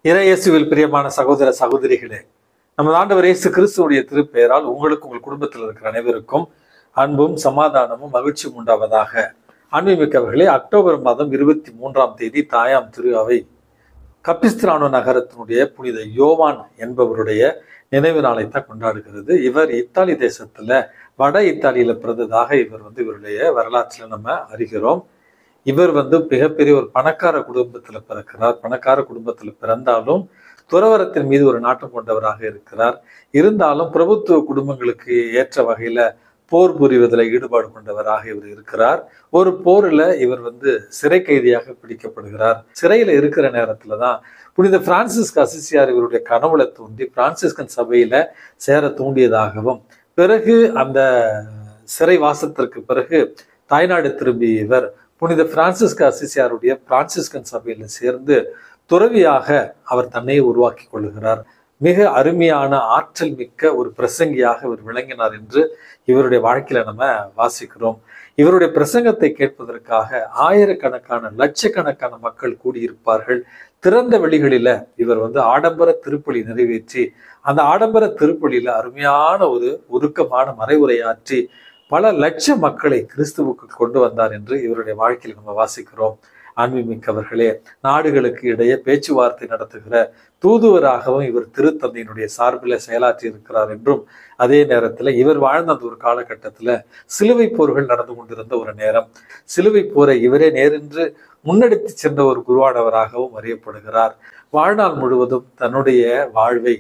இறையேசுவில் பிரியமான சகோதர சகோதரிகளே, நமது ஆண்டவர் இயேசு கிறிஸ்துவுடைய திருப்பெயரால் உங்களுக்கு உங்கள் குடும்பத்தில் இருக்கிற அனைவருக்கும் அன்பும் சமாதானமும் மகிழ்ச்சியும் உண்டாவதாக. அன்புமிக்கவர்களே, அக்டோபர் மாதம் 23ஆம் தேதி தாயாம் திரு அவை கப்பிஸ்திரானோ நகரத்தினுடைய புனித யோவான் என்பவருடைய நினைவு நாளைத்தான் கொண்டாடுகிறது. இவர் இத்தாலி தேசத்துல வட இத்தாலியில பிறந்ததாக இவருடைய வரலாற்றில் நம்ம அறிகிறோம். இவர் மிகப்பெரிய ஒரு பணக்கார குடும்பத்துல பிறக்கிறார். பணக்கார குடும்பத்துல பிறந்தாலும் துறவரத்தின் மீது ஒரு நாட்டம் கொண்டவராக இருக்கிறார். இருந்தாலும் பிரபுத்துவ குடும்பங்களுக்கு ஏற்ற வகையில போர் புரிவதில் ஈடுபாடு கொண்டவராக இவர் இருக்கிறார். ஒரு போர்ல இவர் சிறை கைதியாக பிடிக்கப்படுகிறார். சிறையில இருக்கிற நேரத்துலதான் புனித பிரான்சிஸ்க் அசிசியார் இவருடைய கனவுல தூண்டி பிரான்சிஸ்கன் சபையில சேர தூண்டியதாகவும், பிறகு அந்த சிறை வாசத்திற்கு பிறகு தாய்நாடு திரும்பிய இவர் புனித பிரான்சிஸ்க் அசிசியாருடைய பிரான்சிஸ்கன் சபையில சேர்ந்து துறவியாக அவர் தன்னை உருவாக்கி கொள்ளுகிறார். மிக அருமையான ஆற்றல் மிக்க ஒரு பிரசங்கியாக இவர் விளங்கினார் என்று இவருடைய வாழ்க்கையில நம்ம வாசிக்கிறோம். இவருடைய பிரசங்கத்தை கேட்பதற்காக ஆயிரக்கணக்கான லட்சக்கணக்கான மக்கள் கூடியிருப்பார்கள். திறந்த வெளிகளில இவர் ஆடம்பர திருப்பலி நிறைவேற்றி அந்த ஆடம்பர திருப்பலியில அருமையான ஒரு உருக்கமான மறைவுரையாற்றி பல லட்ச மக்களை கிறிஸ்துவுக்கு கொண்டு வந்தார் என்று இவருடைய வாழ்க்கையில் நம்ம வாசிக்கிறோம். அன்புமிக்கவர்களே, நாடுகளுக்கு இடையே பேச்சுவார்த்தை நடத்துகிற தூதுவராகவும் இவர் திருத்தந்தையினுடைய சார்பில் செயலாற்றி இருக்கிறார் என்றும், அதே நேரத்தில் இவர் வாழ்ந்த அந்த ஒரு காலகட்டத்தில் சிலுவை போர்கள் நடந்து கொண்டிருந்த ஒரு நேரம், சிலுவை போரை இவரே நேரின்று முன்னெடுத்து சென்ற ஒரு குருவானவராகவும் அறியப்படுகிறார். வாழ்நாள் முழுவதும் தன்னுடைய வாழ்வை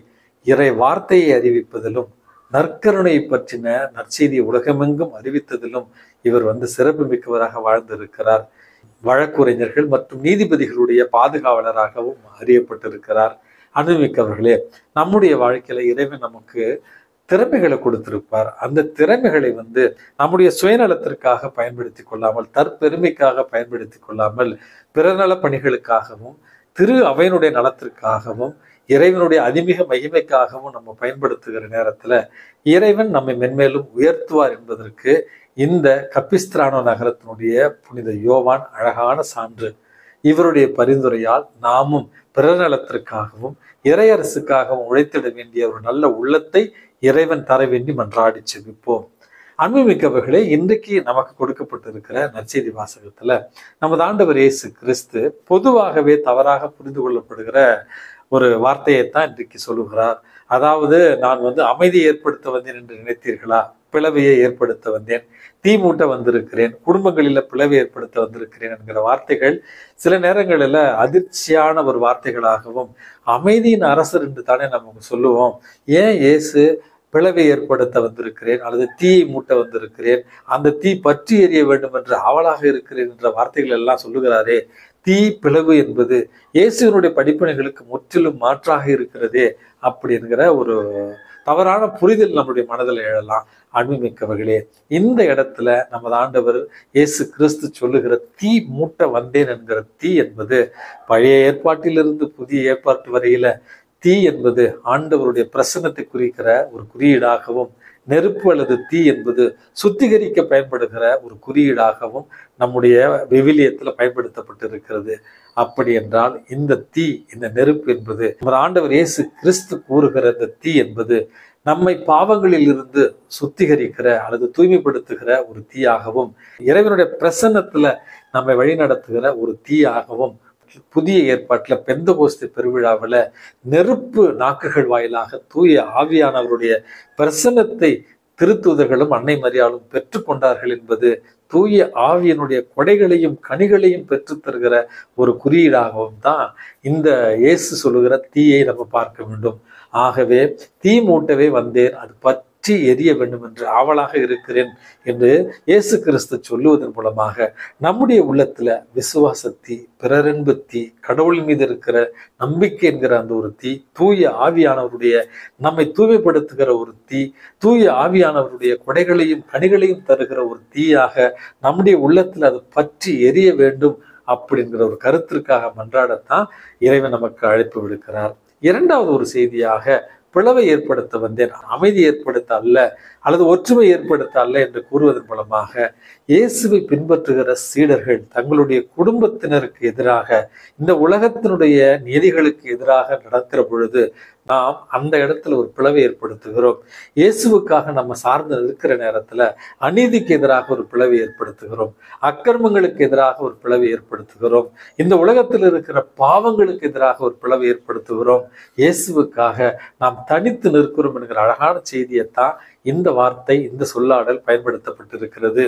இறை வார்த்தையை அறிவிப்பதிலும் நற்கருணை பற்றின நற்செய்தியை உலகமெங்கும் அறிவித்ததிலும் இவர் சிறப்பு மிக்கவராக வாழ்ந்திருக்கிறார். வழக்குரைஞர்கள் மற்றும் நீதிபதிகளுடைய பாதுகாவலராகவும் அறியப்பட்டிருக்கிறார். அன்புமிக்கவர்களே, நம்முடைய வாழ்க்கையில இறைவன் நமக்கு திறமைகளை கொடுத்திருப்பார். அந்த திறமைகளை நம்முடைய சுயநலத்திற்காக பயன்படுத்தி கொள்ளாமல், தற்பெருமைக்காக பயன்படுத்தி கொள்ளாமல், பிறநல பணிகளுக்காகவும் திரு அவையினுடைய நலத்திற்காகவும் இறைவனுடைய அதிமிக மகிமைக்காகவும் நம்ம பயன்படுத்துகிற நேரத்துல இறைவன் நம்மை மென்மேலும் உயர்த்துவார் என்பதற்கு இந்த கப்பிஸ்திரானோ நகரத்தினுடைய புனித யோவான் அழகான சான்று. இவருடைய பரிந்துரையால் நாமும் பிறநலத்திற்காகவும் இறையரசுக்காகவும் உழைத்திட வேண்டிய ஒரு நல்ல உள்ளத்தை இறைவன் தர வேண்டி மன்றாடி செபிப்போம். அன்புமிக்கவர்களே, இன்றைக்கு நமக்கு கொடுக்கப்பட்டிருக்கிற நற்செய்தி வாசகத்துல நமது ஆண்டவர் இயேசு கிறிஸ்து பொதுவாகவே தவறாக புரிந்து கொள்ளப்படுகிற ஒரு வார்த்தையைத்தான் இன்றைக்கு சொல்லுகிறார். அதாவது, நான் அமைதியை ஏற்படுத்த வந்தேன் என்று நினைத்தீர்களா? பிளவையை ஏற்படுத்த வந்தேன், தீ மூட்ட வந்திருக்கிறேன், குடும்பங்களில பிளவை ஏற்படுத்த வந்திருக்கிறேன் என்கிற வார்த்தைகள் சில நேரங்களில் அதிர்ச்சியான ஒரு வார்த்தைகளாகவும், அமைதியின் அரசர் என்று தானே நம்ம சொல்லுவோம். ஏன் இயேசு பிளவை ஏற்படுத்த வந்திருக்கிறேன் அல்லது தீயை மூட்ட வந்திருக்கிறேன், அந்த தீ பற்றி எறிய வேண்டும் என்று ஆவலாக இருக்கிறேன் என்ற வார்த்தைகள் எல்லாம் சொல்லுகிறாரே, தீ பிளவு என்பது இயேசுவினுடைய படிப்பினைகளுக்கு முற்றிலும் மாற்றாக இருக்கிறதே அப்படி என்கிற ஒரு தவறான புரிதல் நம்முடைய மனதில் எழலாம். அன்புமிக்கவர்களே, இந்த இடத்துல நமது ஆண்டவர் இயேசு கிறிஸ்து சொல்லுகிற தீ மூட்ட வந்தேன் என்கிற தீ என்பது பழைய ஏற்பாட்டிலிருந்து புதிய ஏற்பாட்டு வரையில தீ என்பது ஆண்டவருடைய பிரசன்னத்தை குறிக்கிற ஒரு குறியீடாகவும், நெருப்பு அல்லது தீ என்பது சுத்திகரிக்க பயன்படுகிற ஒரு குறியீடாகவும் நம்முடைய விவிலியத்துல பயன்படுத்தப்பட்டிருக்கிறது. அப்படி என்றால் இந்த தீ, இந்த நெருப்பு என்பது நம்ம ஆண்டவர் இயேசு கிறிஸ்து கூறுகிற இந்த தீ என்பது நம்மை பாவங்களில் இருந்து சுத்திகரிக்கிற அல்லது தூய்மைப்படுத்துகிற ஒரு தீயாகவும், இறைவனுடைய பிரசன்னத்துல நம்மை வழிநடத்துகிற ஒரு தீயாகவும், புதிய ஏற்பாட்டுல பெந்தகோஸ்து பெருவிழாவில் நெருப்பு நாக்குகள் வாயிலாக தூய ஆவியானவருடைய பிரசன்னத்தை திருத்தூதர்களும் அன்னை மரியாளும் பெற்றுக்கொண்டார்கள் என்பது தூய ஆவியனுடைய கொடைகளையும் கனிகளையும் பெற்று தருகிற ஒரு குறியீடாகவும் தான் இந்த இயேசு சொல்லுகிற தீயை நம்ம பார்க்க வேண்டும். ஆகவே தீ மூட்டவே வந்தேன், அது பற்றி எரிய வேண்டும் என்று ஆவலாக இருக்கிறேன் என்று இயேசு கிறிஸ்து சொல்லுவதன் மூலமாக நம்முடைய உள்ளத்துல விசுவாசத்தீ, பிறரன்பு தீ, கடவுள் மீது இருக்கிற நம்பிக்கை என்கிற அந்த ஒரு தீ, தூய ஆவியானவருடைய நம்மை தூய்மைப்படுத்துகிற ஒரு தீ, தூய ஆவியானவருடைய கொடைகளையும் கனிகளையும் தருகிற ஒரு தீயாக நம்முடைய உள்ளத்துல அது பற்றி எரிய வேண்டும் அப்படிங்கிற ஒரு கருத்திற்காக மன்றாடத்தான் இறைவன் நமக்கு அழைப்பு விடுக்கிறார். இரண்டாவது ஒரு செய்தியாக, பிளவை ஏற்படுத்த வந்தேன், அமைதி ஏற்படுத்த அல்ல அல்லது ஒற்றுமை ஏற்படுத்த அல்ல என்று கூறுவதன் மூலமாக இயேசுவை பின்பற்றுகிற சீடர்கள் தங்களுடைய குடும்பத்தினருக்கு எதிராக, இந்த உலகத்தினுடைய நீதிகளுக்கு எதிராக நடக்கிற பொழுது நாம் அந்த இடத்துல ஒரு பிளவை ஏற்படுத்துகிறோம். இயேசுவுக்காக நம்ம சார்ந்து இருக்கிற நேரத்துல அநீதிக்கு எதிராக ஒரு பிளவை ஏற்படுத்துகிறோம், அக்கிரமங்களுக்கு எதிராக ஒரு பிளவை ஏற்படுத்துகிறோம், இந்த உலகத்தில் இருக்கிற பாவங்களுக்கு எதிராக ஒரு பிளவை ஏற்படுத்துகிறோம். இயேசுவுக்காக நாம் தனித்து நிற்கிறோம் என்கிற அழகான செய்தியைத்தான் இந்த வார்த்தை, இந்த சொல்லாடல் பயன்படுத்தப்பட்டிருக்கிறது.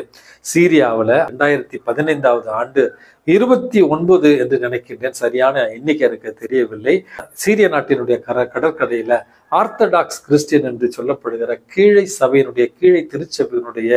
சீரியாவில் 2015 ஆண்டு 29 என்று நினைக்கின்றேன், சரியான எண்ணிக்கை எனக்கு தெரியவில்லை. சீரிய நாட்டினுடைய கடற்கரையில ஆர்த்தடாக்ஸ் கிறிஸ்டியன் என்று சொல்லப்படுகிற கீழை சபையினுடைய, கீழை திருச்சபையினுடைய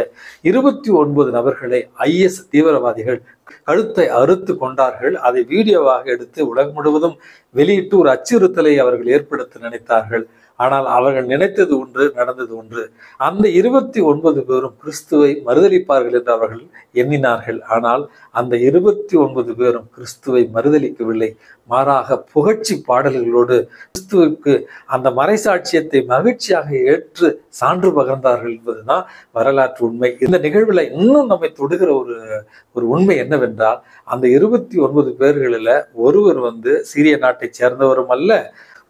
29 நபர்களை IS தீவிரவாதிகள் கழுத்தை அறுத்து கொண்டார்கள். அதை வீடியோவாக எடுத்து உலகம் முழுவதும் வெளியிட்டு ஒரு அச்சுறுத்தலை அவர்கள் ஏற்படுத்த நினைத்தார்கள். ஆனால் அவர்கள் நினைத்தது ஒன்று, நடந்தது ஒன்று. அந்த 29 பேரும் கிறிஸ்துவை மறுதலிப்பார்கள் என்று அவர்கள் எண்ணினார்கள். ஆனால் அந்த 29 பேரும் கிறிஸ்துவை மறுதலிக்கவில்லை. மாறாக புகழ்ச்சி பாடல்களோடு கிறிஸ்துவுக்கு அந்த மறைசாட்சியத்தை மகிழ்ச்சியாக ஏற்று சான்று பகர்ந்தார்கள் என்பதுதான் வரலாற்று உண்மை. இந்த நிகழ்வுல இன்னும் நம்மை தொடுகிற ஒரு உண்மை என்னவென்றால், அந்த 29 பேர்களில் ஒருவர் சீரிய நாட்டை சேர்ந்தவரும் அல்ல,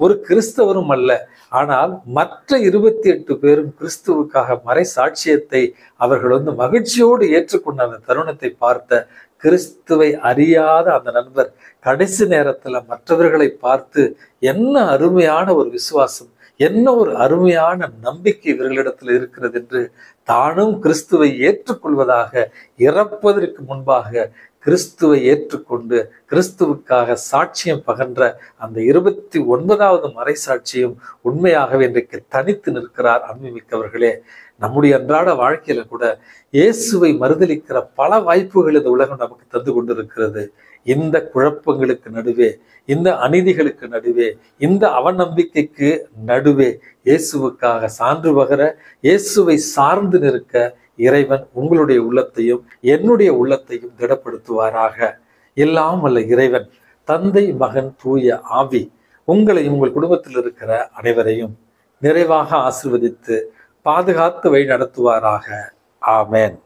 ஒரு கிறிஸ்தவரும் அல்ல. ஆனால் மற்ற 28 பேரும் கிறிஸ்துவுக்காக மறை சாட்சியத்தை அவர்கள் மகிழ்ச்சியோடு ஏற்றுக்கொண்ட அந்த தருணத்தை பார்த்த கிறிஸ்துவை அறியாத அந்த நண்பர் கடைசி நேரத்துல மற்றவர்களை பார்த்து, என்ன அருமையான ஒரு விசுவாசம், என்ன ஒரு அருமையான நம்பிக்கை இவர்களிடத்தில் இருக்கிறது என்று தானும் கிறிஸ்துவை ஏற்றுக்கொள்வதாக இறப்பதற்கு முன்பாக கிறிஸ்துவை ஏற்றுக்கொண்டு கிறிஸ்துவுக்காக சாட்சியம் பகன்ற அந்த 29வது மறைசாட்சியும் உண்மையாகவே இன்றைக்கு தனித்து நிற்கிறார். அன்புமிக்கவர்களே, நம்முடைய அன்றாட வாழ்க்கையில கூட இயேசுவை மறுதலிக்கிற பல வாய்ப்புகள் இந்த உலகம் நமக்கு தந்து கொண்டிருக்கிறது. இந்த குழப்பங்களுக்கு நடுவே, இந்த அநீதிகளுக்கு நடுவே, இந்த அவநம்பிக்கைக்கு நடுவே இயேசுவுக்காக சான்று பகர, இயேசுவை சார்ந்து நிற்க இறைவன் உங்களுடைய உள்ளத்தையும் என்னுடைய உள்ளத்தையும் திடப்படுத்துவாராக. எல்லாம் வல்ல இறைவன் தந்தை, மகன், தூய ஆவி உங்களையும் உங்கள் குடும்பத்தில் இருக்கிற அனைவரையும் நிறைவாக ஆசீர்வதித்து பாதுகாத்து வழி நடத்துவாராக. ஆமென்.